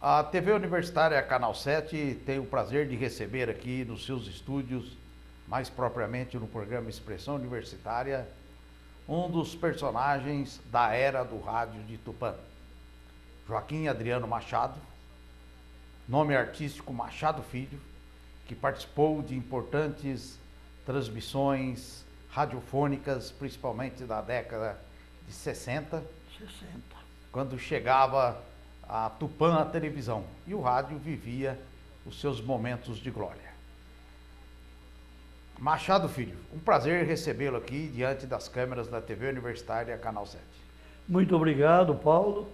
A TV Universitária Canal 7 tem o prazer de receber aqui nos seus estúdios, mais propriamente no programa Expressão Universitária, um dos personagens da era do rádio de Tupã, Joaquim Adriano Machado, nome artístico Machado Filho, que participou de importantes transmissões radiofônicas, principalmente da década de 60, quando chegava a Tupã à televisão, e o rádio vivia os seus momentos de glória. Machado Filho, um prazer recebê-lo aqui diante das câmeras da TV Universitária Canal 7. Muito obrigado, Paulo.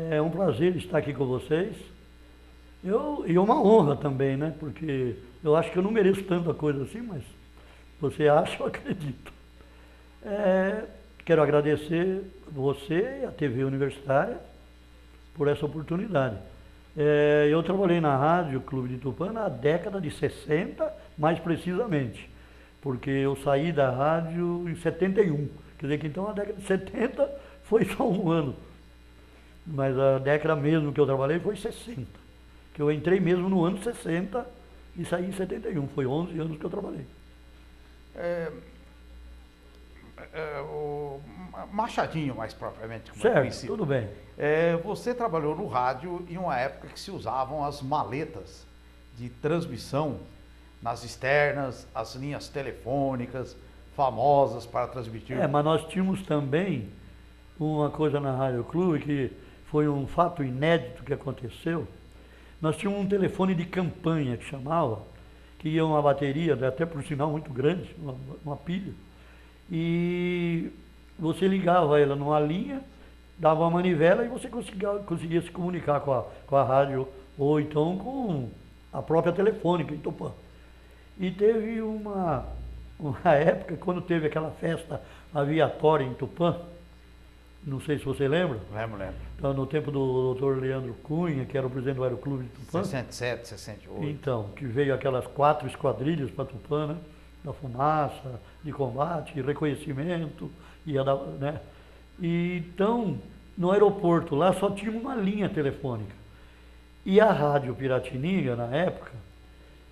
É um prazer estar aqui com vocês. E uma honra também, né? Porque eu acho que eu não mereço tanta coisa assim, mas você acha, eu acredito. Quero agradecer você e a TV Universitária por essa oportunidade. Eu trabalhei na Rádio Clube de Tupã na década de 60, mais precisamente, porque eu saí da rádio em 71, quer dizer que então a década de 70 foi só um ano, mas a década mesmo que eu trabalhei foi 60, que eu entrei mesmo no ano 60 e saí em 71, foi 11 anos que eu trabalhei. O Machadinho, mais propriamente, como certo, é conhecido. Tudo bem. Você trabalhou no rádio em uma época que se usavam as maletas de transmissão nas externas, as linhas telefônicas famosas para transmitir. Mas nós tínhamos também uma coisa na Rádio Clube que foi um fato inédito que aconteceu. Nós tínhamos um telefone de campanha que chamava, que ia uma bateria, até por sinal muito grande, uma pilha, e você ligava ela numa linha, dava uma manivela e você conseguia se comunicar com a rádio ou então com a própria telefônica em Tupã. E teve uma época, quando teve aquela festa aviatória em Tupã, não sei se você lembra. Lembro. Então, no tempo do Dr. Leandro Cunha, que era o presidente do Aeroclube de Tupã. 67, 68. Então, que veio aquelas 4 esquadrilhas para Tupã, né? Da fumaça, de combate, de reconhecimento, né? E então, no aeroporto lá só tinha uma linha telefônica. E a Rádio Piratininga, na época,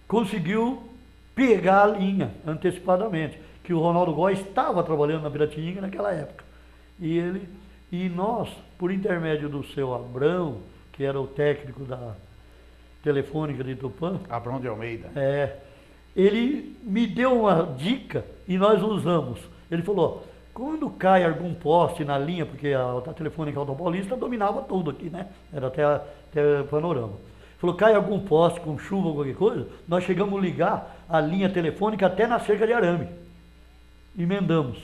conseguiu pegar a linha antecipadamente, que o Ronaldo Góes estava trabalhando na Piratininga naquela época. E nós, por intermédio do seu Abrão, que era o técnico da Telefônica de Tupã. Abrão de Almeida. Ele me deu uma dica e nós usamos. Ele falou, quando cai algum poste na linha, porque a Telefônica Alto Paulista dominava tudo aqui, né? Era até panorama. Ele falou, cai algum poste com chuva ou qualquer coisa, nós chegamos a ligar a linha telefônica até na cerca de arame. Emendamos.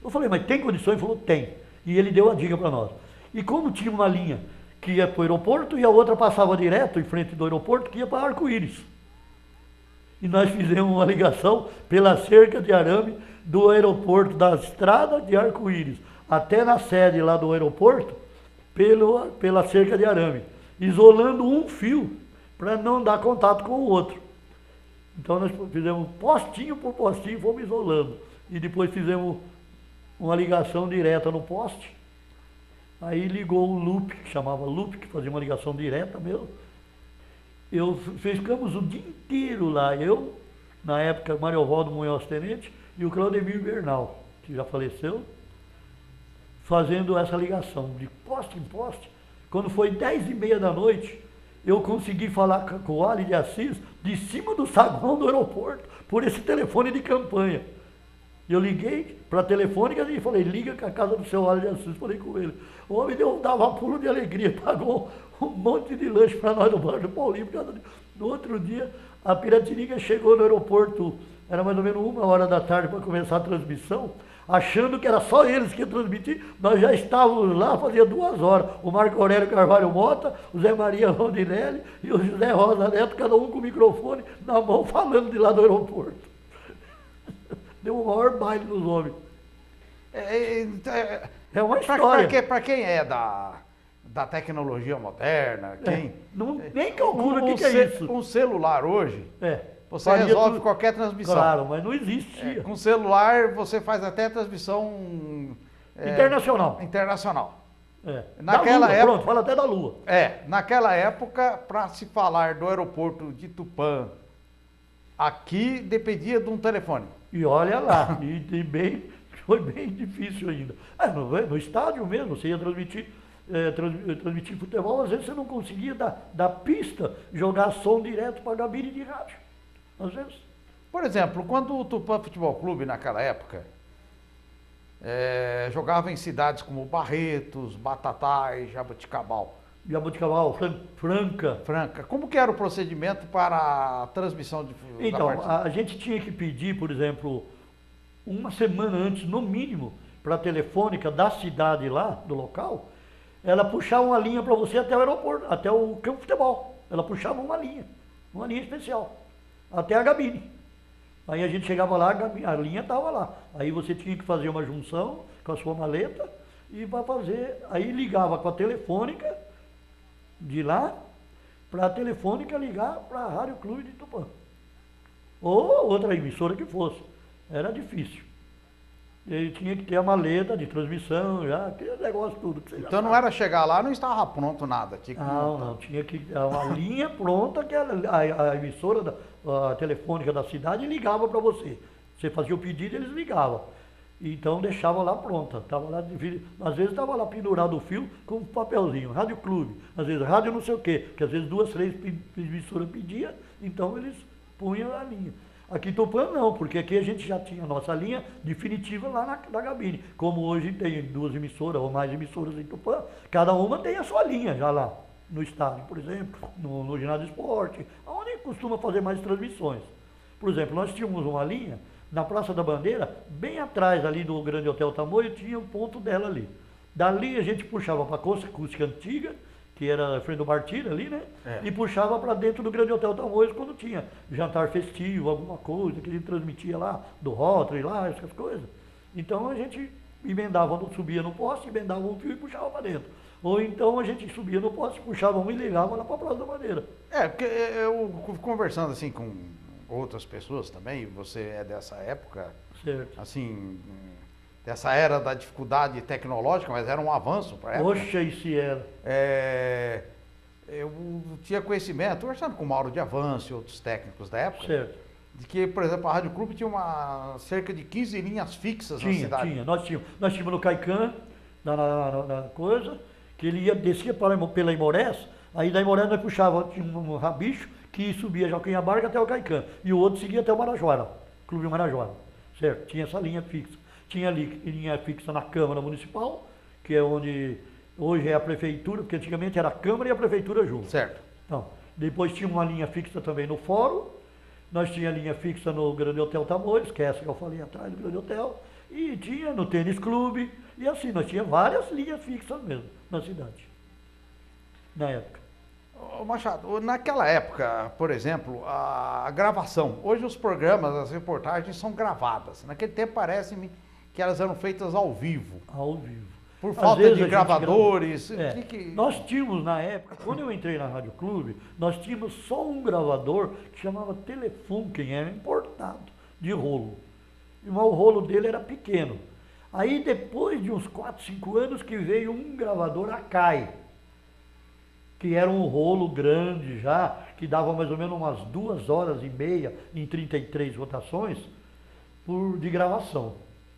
Eu falei, mas tem condições? Ele falou, tem. E ele deu a dica para nós. E como tinha uma linha que ia para o aeroporto e a outra passava direto em frente do aeroporto que ia para Arco-Íris. E nós fizemos uma ligação pela cerca de arame do aeroporto, da estrada de Arco-Íris, até na sede lá do aeroporto, pela cerca de arame, isolando um fio para não dar contato com o outro. Então nós fizemos postinho por postinho, fomos isolando. E depois fizemos uma ligação direta no poste. Aí ligou o loop, que chamava loop, que fazia uma ligação direta mesmo. Ficamos o dia inteiro lá, eu, na época, Mário Valdo Munhoz Tenente, e o Claudemir Bernal, que já faleceu, fazendo essa ligação de poste em poste. Quando foi 10h30 da noite, eu consegui falar com o Ali de Assis de cima do saguão do aeroporto, por esse telefone de campanha. Eu liguei para a telefônica e falei, liga com a casa do seu Ali de Assis, falei com ele. O homem dava pulo de alegria, pagou um monte de lanche para nós no bar do Paulinho. No outro dia, a Piratininga chegou no aeroporto, era mais ou menos 1h da tarde para começar a transmissão. achando que era só eles que iam transmitir, nós já estávamos lá, fazia 2 horas. O Marco Aurélio Carvalho Mota, o Zé Maria Rondinelli e o José Rosa Neto, cada um com o microfone na mão, falando de lá do aeroporto. Deu o maior baile nos homens. É uma história. Para quem é da tecnologia moderna, nem calcula o que é isso. Um celular hoje, você faria resolve qualquer transmissão. Claro, mas não existia. Com celular você faz até transmissão internacional. Naquela Lua, época, pronto, fala até da Lua. Naquela época, para se falar do aeroporto de Tupã, aqui dependia de um telefone. E olha lá, foi bem difícil ainda. No estádio mesmo, você ia transmitir futebol, às vezes você não conseguia da pista jogar som direto para a cabine de rádio. Às vezes. Por exemplo, quando o Tupã Futebol Clube, naquela época, jogava em cidades como Barretos, Batatais, Jaboticabal, Franca. Como que era o procedimento para a transmissão da partida? A gente tinha que pedir, por exemplo, uma semana antes, no mínimo, para a telefônica da cidade lá, do local, ela puxava uma linha para você até o aeroporto, até o campo de futebol. Ela puxava uma linha especial, até a cabine. Aí a gente chegava lá, a linha estava lá. Aí você tinha que fazer uma junção com a sua maleta e para fazer, aí ligava com a telefônica de lá, para a telefônica ligar para a Rádio Clube de Tupã. Ou outra emissora que fosse. Era difícil. Ele tinha que ter a maleta de transmissão, já, aquele negócio tudo. Que você então não era chegar lá, não estava pronto nada. Não, tinha que ter uma linha pronta que a emissora, a telefônica da cidade ligava para você. Você fazia o pedido, eles ligavam. Então deixava lá pronta. Tava lá, às vezes estava lá pendurado o fio com um papelzinho, Rádio Clube, às vezes rádio não sei o quê, que às vezes 2, 3 emissoras pediam, então eles punham a linha. Aqui em Tupã não, porque aqui a gente já tinha a nossa linha definitiva lá na cabine. Como hoje tem 2 emissoras ou mais emissoras em Tupã, cada uma tem a sua linha já lá, no estádio, por exemplo, no ginásio de esporte, onde costuma fazer mais transmissões. Por exemplo, nós tínhamos uma linha na Praça da Bandeira, bem atrás ali do Grande Hotel Tamoio, tinha o ponto dela ali. Dali a gente puxava para a Costa Acústica Antiga, que era a frente do Martírio ali, né? E puxava para dentro do Grande Hotel Tamoios quando tinha jantar festivo, alguma coisa que a gente transmitia lá, do Rotary lá, essas coisas. Então a gente emendava, subia no poste, emendava um fio e puxava para dentro. Ou então a gente subia no poste, puxava um e ligava lá para a Praça da Bandeira. Porque eu conversando assim com outras pessoas também, você é dessa época, certo, assim, dessa era da dificuldade tecnológica, mas era um avanço para a época. Poxa, isso era. Eu tinha conhecimento, conversando com o Mauro de Avanço e outros técnicos da época, certo, de que, por exemplo, a Rádio Clube tinha cerca de 15 linhas fixas na cidade. Nós tínhamos no Caicã, na coisa, que ele descia pela Imorés, aí da Imorés nós puxava, tinha um rabicho que subia Joaquim-Abarca até o Caicã, e o outro seguia até o Marajoara, Clube Marajoara, certo? Tinha essa linha fixa. Tinha ali linha fixa na Câmara Municipal, que é onde hoje é a Prefeitura, porque antigamente era a Câmara e a Prefeitura junto. Certo. Então, depois tinha uma linha fixa também no Fórum, nós tínhamos linha fixa no Grande Hotel Tamoios, que é essa que eu falei atrás do Grande Hotel, e tinha no Tênis Clube, e assim, nós tínhamos várias linhas fixas mesmo na cidade, na época. Machado, naquela época, por exemplo, a gravação, hoje os programas, as reportagens são gravadas. Naquele tempo parece-me que elas eram feitas ao vivo. Ao vivo. Por falta de gravadores. Nós tínhamos na época, quando eu entrei na Rádio Clube, nós tínhamos só um gravador que chamava Telefunken, era importado, de rolo. Mas o rolo dele era pequeno. Aí depois de uns 4, 5 anos que veio um gravador Akai, que era um rolo grande já, que dava mais ou menos umas 2h30 em 33 rotações de gravação.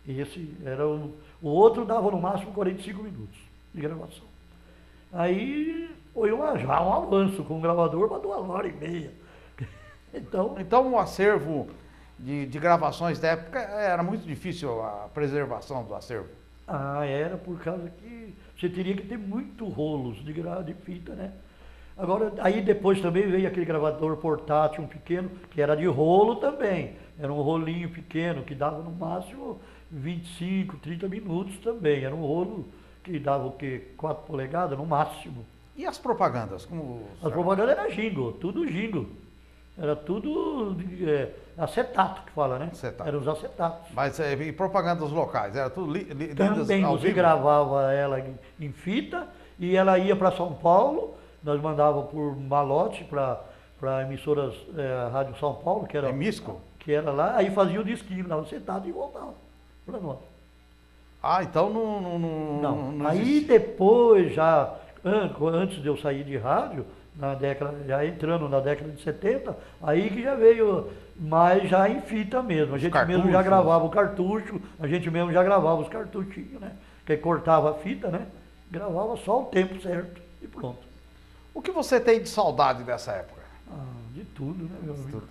Esse era o outro dava no máximo 45 minutos de gravação. Aí foi já um avanço com o gravador para 2h30. Então o acervo de gravações da época era muito difícil a preservação do acervo. Era por causa que você teria que ter muito rolos de fita, né? Agora, aí depois também veio aquele gravador portátil, um pequeno, que era de rolo também. Era um rolinho pequeno, que dava no máximo 25, 30 minutos também. Era um rolo que dava o quê? 4 polegadas no máximo. E as propagandas? Como... As propagandas era jingle, tudo jingle. Era tudo acetato que fala, né? Acetato. Eram os acetatos. Mas e propagandas locais? Era tudo lidas Também ao você vivo? gravava ela em fita e ela ia para São Paulo. Nós mandava por malote para emissoras Rádio São Paulo, que era, Emisco? que era lá. Aí fazia o disquinho, dava acetato e voltava para nós. Ah, então não Aí existe. depois, já antes de eu sair de rádio, já entrando na década de 70, aí que já veio, mas já em fita mesmo. A gente mesmo já gravava o cartucho, a gente mesmo já gravava os cartuchinhos, né? Que cortava a fita, né? Gravava só o tempo certo e pronto. O que você tem de saudade dessa época? De tudo, né, meu amigo?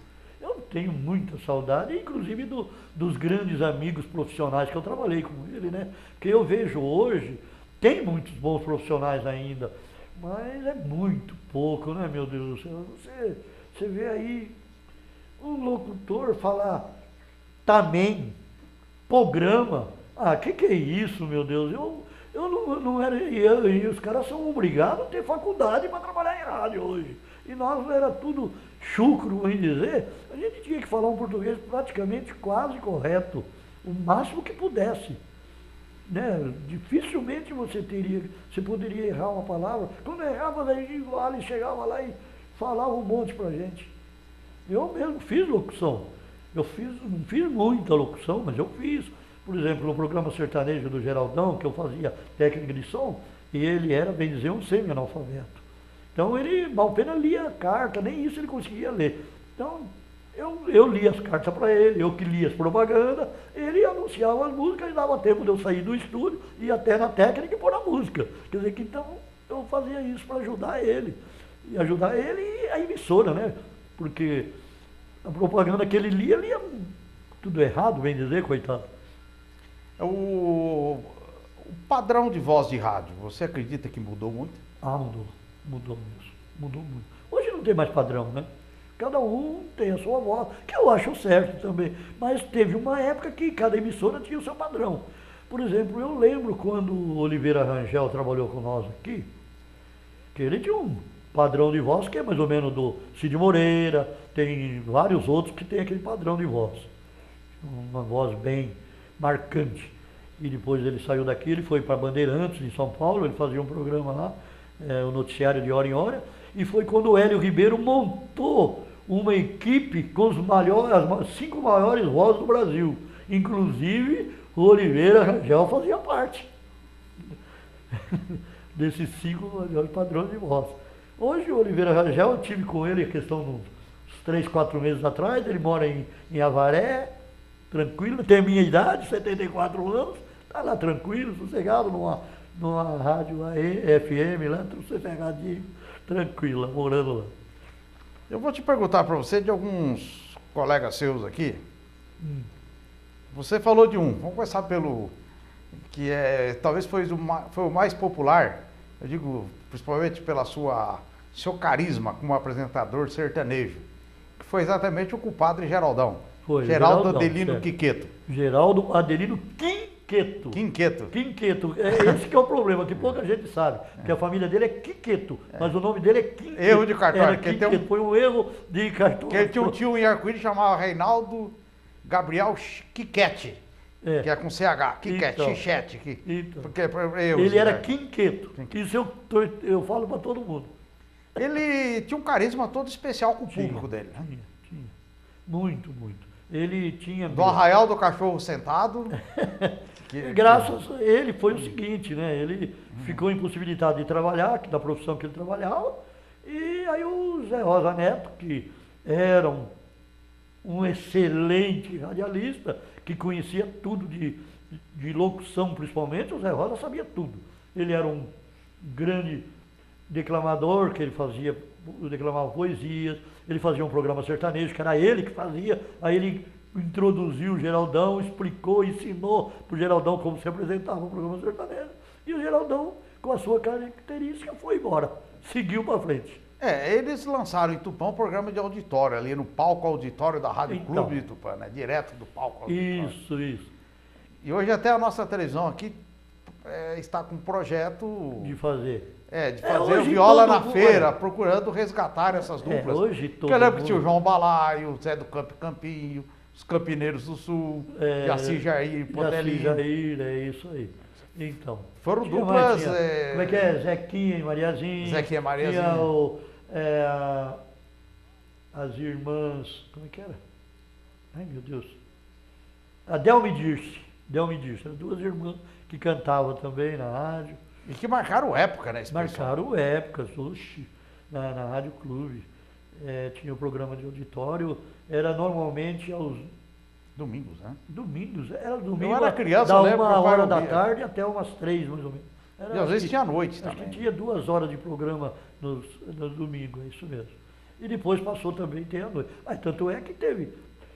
Eu tenho muita saudade, inclusive dos grandes amigos profissionais que eu trabalhei com ele, né? Porque eu vejo hoje, tem muitos bons profissionais ainda, mas é muito pouco, né, meu Deus do céu? Você vê aí um locutor falar também, programa. Que é isso, meu Deus? Eu não era. E os caras são obrigados a ter faculdade para trabalhar em rádio hoje. E nós era tudo chucro, vamos dizer. A gente tinha que falar um português praticamente quase correto, o máximo que pudesse. Né? Dificilmente você poderia errar uma palavra. Quando errava, daí o Ali chegava lá e falava um monte pra gente. Eu mesmo fiz locução. Não fiz muita locução, mas eu fiz. Por exemplo, no programa sertanejo do Geraldão, que eu fazia técnica de som, e ele era, bem dizer, um semi-analfabeto. Então ele, mal pena, lia a carta, nem isso ele conseguia ler. Então, eu lia as cartas para ele, eu que lia as propagandas, ele anunciava as músicas e dava tempo de eu sair do estúdio e ir até na técnica e pôr a música. Quer dizer que então eu fazia isso para ajudar ele. E ajudar ele e a emissora, né? Porque a propaganda que ele lia tudo errado, bem dizer, coitado. O padrão de voz de rádio, você acredita que mudou muito? Mudou mesmo, mudou muito. Hoje não tem mais padrão, né? Cada um tem a sua voz, que eu acho certo também. Mas teve uma época que cada emissora tinha o seu padrão. Por exemplo, eu lembro quando o Oliveira Rangel trabalhou com nós aqui, que ele tinha um padrão de voz que é mais ou menos do Cid Moreira, tem vários outros que tem aquele padrão de voz. Uma voz bem marcante. E depois ele saiu daqui, ele foi para Bandeirantes, em São Paulo, ele fazia um programa lá, o noticiário de hora em hora, e foi quando o Hélio Ribeiro montou uma equipe com as 5 maiores vozes do Brasil. Inclusive, o Oliveira Rangel fazia parte desses 5 maiores padrões de voz. Hoje o Oliveira Rangel, eu tive com ele a questão de uns 3, 4 meses atrás, ele mora em Avaré, tranquilo, tem a minha idade, 74 anos, está lá tranquilo, sossegado, numa rádio FM lá, sossegadinho, tranquila, morando lá. Eu vou te perguntar para você de alguns colegas seus aqui. Você falou de um, vamos começar pelo que talvez foi o mais popular, eu digo principalmente pela seu carisma como apresentador sertanejo, que foi exatamente o compadre Geraldão. Foi, Geraldo Adelino Quiqueto. Geraldo Adelino Quinqueto. Quinqueto. Esse que é o problema, que pouca gente sabe. Que a família dele é Quiqueto, mas o nome dele é Quinqueto. Erro de cartório. Foi um erro de cartório. Que ele tinha um tio em Arco-Íris chamava Reinaldo Gabriel Quiquete. Que é com CH. Quiquete, então, Chichete. Então. Porque ele era Quinqueto. Isso eu falo para todo mundo. Ele tinha um carisma todo especial com o público dele, né? Tinha. Muito. Ele tinha... Do arraial do cachorro sentado. Graças a ele foi o seguinte, né? Ele ficou impossibilitado de trabalhar, da profissão que ele trabalhava, e aí o Zé Rosa Neto, que era um excelente radialista, que conhecia tudo de locução principalmente, o Zé Rosa sabia tudo. Ele era um grande declamador, que ele declamava poesias, ele fazia um programa sertanejo, que era ele que fazia, aí ele introduziu o Geraldão, explicou, ensinou para o Geraldão como se apresentava o programa sertanejo, e o Geraldão, com a sua característica, foi embora, seguiu para frente. Eles lançaram em Tupã um programa de auditório, ali no palco auditório da Rádio Clube de Tupã, né? Direto do palco auditório. Isso. E hoje até a nossa televisão aqui está com um projeto De fazer. de fazer hoje viola todo na mundo- feira, procurando resgatar essas duplas. Hoje todo Porque eu lembro que mundo- tinha o João Balaio, o Zé do Campo e Campinho, os Campineiros do Sul, Jaci Jair, Potelinho. Jaci Jair, é isso aí. Então. Foram tinha duplas, tinha, como é que é? Zequinha e Mariazinha. Zequinha e Mariazinha. Tinha as irmãs. Como é que era? Ai, meu Deus. A Delma e Dirce. Eram duas irmãs que cantavam também na rádio. E que marcaram época, né? Expressão? Marcaram épocas, oxe, na Rádio Clube. Tinha o programa de auditório, era normalmente aos Domingos, né? domingos, era domingo, Eu era criança, da eu lembro que meu 1 pai hora da ouvia. tarde até umas 3, mais ou menos. E às vezes tinha à noite acho também. que tinha 2 horas de programa nos domingos, é isso mesmo. E depois passou também, tem a noite. Mas tanto é que teve,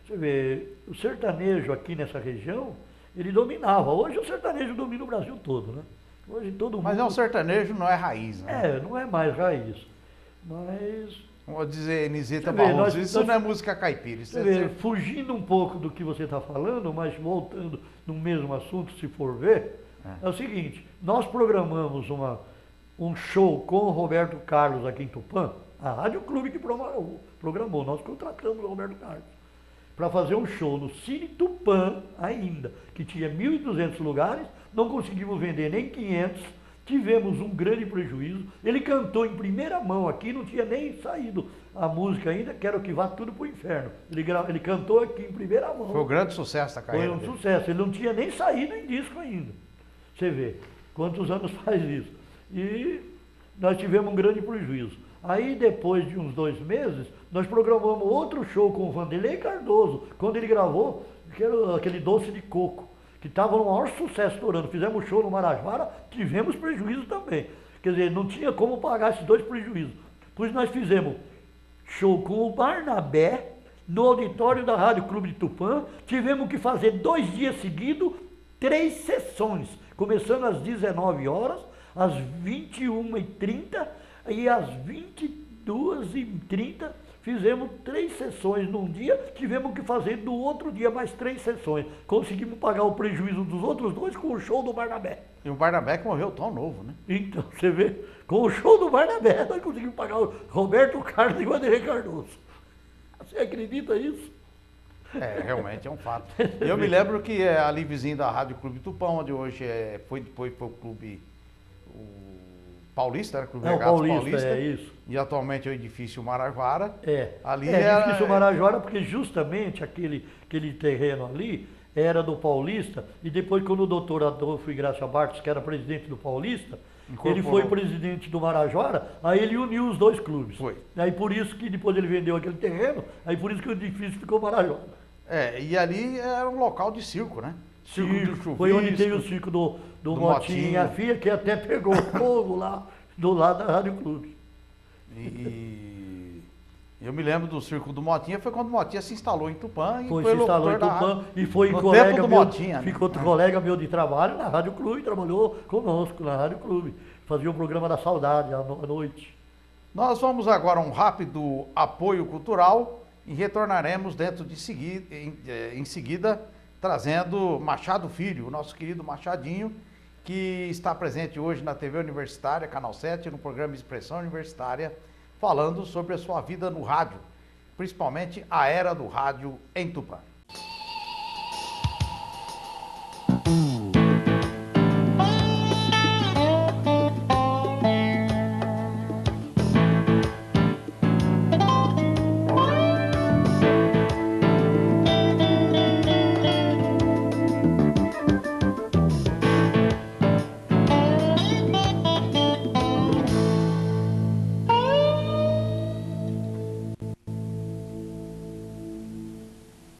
você vê, o sertanejo aqui nessa região, ele dominava. Hoje o sertanejo domina o Brasil todo, né? Hoje todo mundo... Mas um sertanejo, não é raiz, né? não é mais raiz. Mas... Vou dizer, Nisita Você vê, Barroso, nós- isso nós- não é música caipira. Isso Você vê, fugindo um pouco do que você está falando, mas voltando no mesmo assunto, se for ver, é o seguinte, nós programamos um show com o Roberto Carlos aqui em Tupã, a Rádio Clube que programou, nós contratamos o Roberto Carlos, para fazer um show no Cine Tupã ainda, que tinha 1.200 lugares, não conseguimos vender nem 500, tivemos um grande prejuízo. Ele cantou em primeira mão aqui, não tinha nem saído a música ainda, Quero Que Vá Tudo Pro Inferno. Ele cantou aqui em primeira mão. Foi um grande sucesso da Foi carreira um dele. sucesso. Ele não tinha nem saído em disco ainda. Você vê quantos anos faz isso. E nós tivemos um grande prejuízo. Aí, depois de uns 2 meses, nós programamos outro show com o Vanderlei Cardoso, quando ele gravou aquele Doce de Coco, que estava no maior sucesso estourando. Fizemos show no Marajoara, tivemos prejuízo também. Quer dizer, não tinha como pagar esses 2 prejuízos. Pois nós fizemos show com o Barnabé, no auditório da Rádio Clube de Tupã. Tivemos que fazer 2 dias seguidos, 3 sessões. Começando às 19 horas, às 21h30 e às 22h30. Fizemos 3 sessões num dia, tivemos que fazer no outro dia mais 3 sessões. Conseguimos pagar o prejuízo dos outros 2 com o show do Barnabé. E o Barnabé que morreu tão novo, né? Então, você vê, com o show do Barnabé, nós conseguimos pagar o Roberto Carlos e o Vanderlei Cardoso. Você acredita nisso? Realmente é um fato. Eu me lembro que ali vizinho da Rádio Clube Tupã, onde hoje depois foi o Clube Paulista, era o Clube O Regatas Paulista, é isso. E atualmente é o edifício Marajoara. Ali edifício Marajoara, porque justamente aquele terreno ali era do Paulista, e depois quando o doutor Adolfo Igrácia Bartos, que era presidente do Paulista, ele foi presidente do Marajoara, aí ele uniu os 2 clubes. Foi. Aí por isso que depois ele vendeu aquele terreno, aí por isso que o edifício ficou Marajoara. E ali era um local de circo, né? Circo do Chuvisco. Foi onde tem o circo do Motinho e a Fia, que até pegou fogo lá do lado da Rádio Clube. E eu me lembro do circo do Motinha, foi quando o Motinha se instalou em Tupã. Se instalou em Tupã e foi no colega tempo do meu, Motinha, né? ficou colega meu de trabalho na Rádio Clube, trabalhou conosco na Rádio Clube. Fazia o programa da saudade à noite. Nós vamos agora a um rápido apoio cultural e retornaremos em seguida trazendo Machado Filho, o nosso querido Machadinho, que está presente hoje na TV Universitária, Canal 7, no programa Expressão Universitária, falando sobre a sua vida no rádio, principalmente a era do rádio em Tupã.